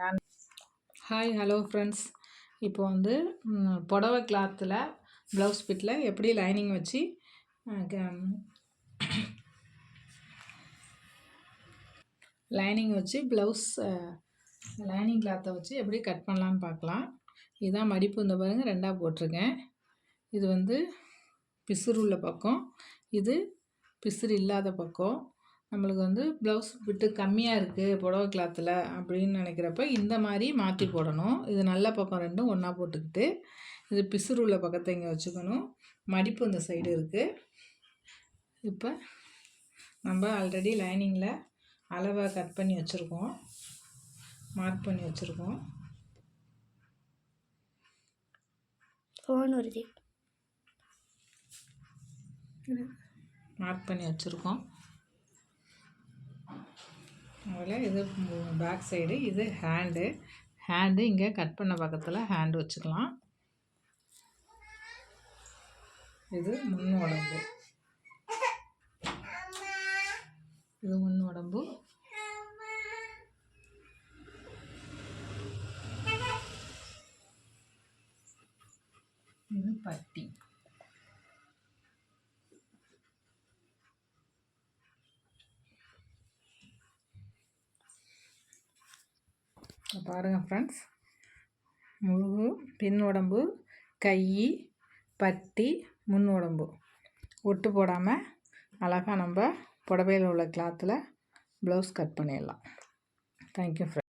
Hi hello friends. இப்போ வந்து புடவை கிளாத்தில் ப்ளவுஸ் பிட்டில் எப்படி லைனிங் வச்சு ப்ளவுஸ் லைனிங் கிளாத்தை வச்சு எப்படி கட் பண்ணலான்னு பார்க்கலாம். இதுதான் மடிப்பு. இந்த பாருங்கள், ரெண்டாக போட்டிருக்கேன். இது வந்து பிசுறு உள்ள பக்கம், இது பிசுறு இல்லாத பக்கம். நம்மளுக்கு வந்து ப்ளவுஸ் பிட்டு கம்மியாக இருக்குது புடவை கிளாத்தில் அப்படின்னு நினைக்கிறப்ப இந்த மாதிரி மாற்றி போடணும். இது நல்ல பக்கம் ரெண்டும் ஒன்றா போட்டுக்கிட்டு, இது பிசுறு உள்ள பக்கத்தை இங்கே வச்சுக்கணும். மடிப்பு இந்த சைடு இருக்குது. இப்போ நம்ம ஆல்ரெடி லைனிங்கில் அளவை கட் பண்ணி வச்சுருக்கோம், மார்க் பண்ணி வச்சுருக்கோம். மார்க் பண்ணி வச்சுருக்கோம். அதில் இது பேக் சைடு, இது ஹேண்டு இங்கே கட் பண்ண பக்கத்தில் ஹேண்டு வச்சுக்கலாம். இது முன் உடம்பு, இது முன் உடம்பு. இது பட்டி. பாருங்கள் ஃப்ரெண்ட்ஸ், முதுகு, பின் உடம்பு, கை, பட்டி, முன் உடம்பு ஒட்டு போடாமல் அழகாக நம்ம புடவையில் உள்ள கிளாத்தில் ப்ளவுஸ் கட் பண்ணிடலாம். Thank you friends.